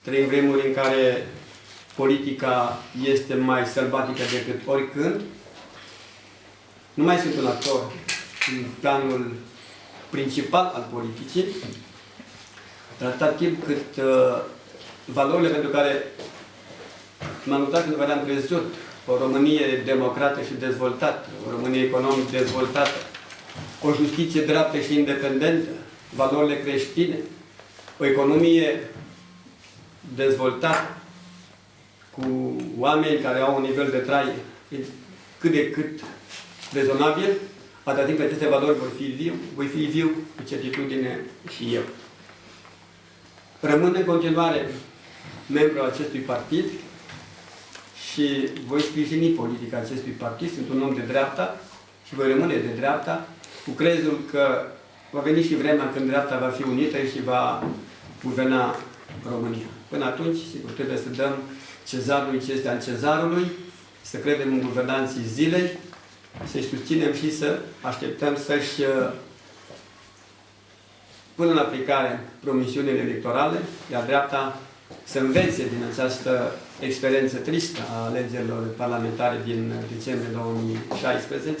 trăim vremuri în care politica este mai sălbatică decât oricând. Nu mai sunt un actor în planul principal al politicii, dar atât timp cât valorile pentru care m-am luptat când am crezut o Românie democrată și dezvoltată, o Românie economic dezvoltată, o justiție dreaptă și independentă, valorile creștine, o economie dezvoltată, cu oameni care au un nivel de trai cât de cât rezonabil, atâta timp cât aceste valori voi fi viu cu certitudine și eu. Rămân în continuare membru al acestui partid și voi sprijini politica acestui partid. Sunt un om de dreapta și voi rămâne de dreapta, cu crezul că va veni și vremea când dreapta va fi unită și va guverna România. Până atunci, sigur, trebuie să dăm cezarului ce este al cezarului, să credem în guvernanții zilei, să-i susținem și să așteptăm să-și pună în aplicare promisiunile electorale, iar dreapta să învețe din această experiență tristă a alegerilor parlamentare din decembrie 2016,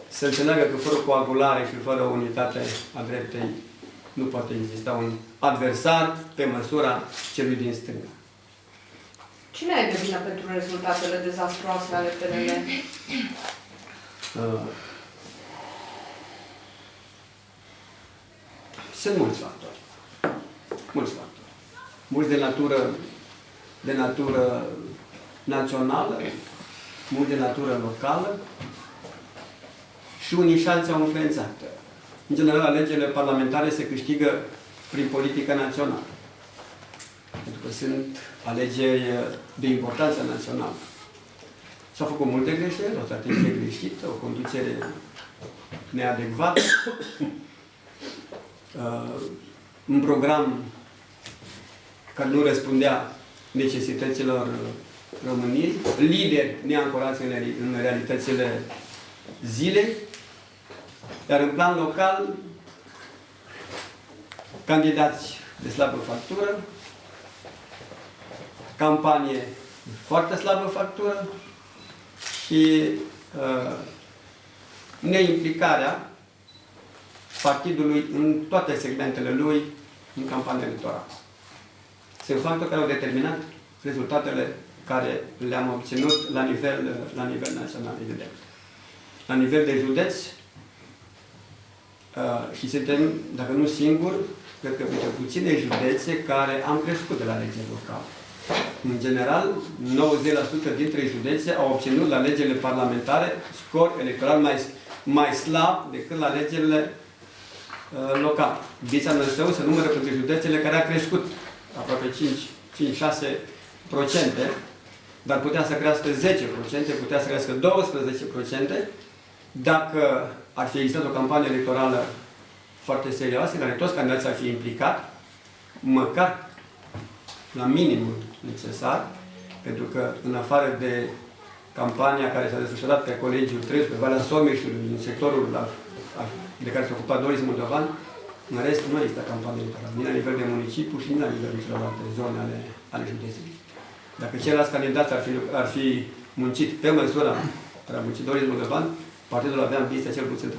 să înțeleagă că fără coagulare și fără unitate a dreptei nu poate exista un adversar pe măsura celui din stânga. Cine e de vină pentru rezultatele dezastruoase ale PNL? Sunt mulți factori. Mulți factori. Mulți de natură națională, mulți de natură locală și unii și alții au influențat. În general, alegerile parlamentare se câștigă prin politica națională. Pentru că sunt alegeri de importanță națională. S-au făcut multe greșeli, o strategie greșită, o conducere neadecvată, un program care nu răspundea necesităților României, lideri neancorați în realitățile zilei, iar în plan local, candidați de slabă factură, campanie de foarte slabă factură și neimplicarea partidului în toate segmentele lui în campania electorală. Sunt factori care au determinat rezultatele care le-am obținut la nivel național, evident. La nivel de județ, și suntem, dacă nu singuri, cred că printre puține județe care am crescut de la alegeri locale. În general, 90% dintre județe au obținut la alegerile parlamentare scor electoral mai slab decât la alegerile locale. Vița Năsău se numără printre județele care a crescut aproape 5-6%, dar putea să crească 10%, putea să crească 12%, dacă ar fi existat o campanie electorală foarte serioasă, în care toți candidații ar fi implicat, măcar la minimul necesar, pentru că în afară de campania care s-a desfășurat pe Colegiul 13, pe Valea Someșului, în sectorul de care s-a ocupat Doris Moldovan, în rest nu există campanie electorală, nici la nivel de municipiu și nici la nivelul celorlalte zone ale județului. Dacă ceilalți candidați ar fi muncit pe măsura care a muncit Doris Moldovan, partidul avea în pistă cel puțin 30%.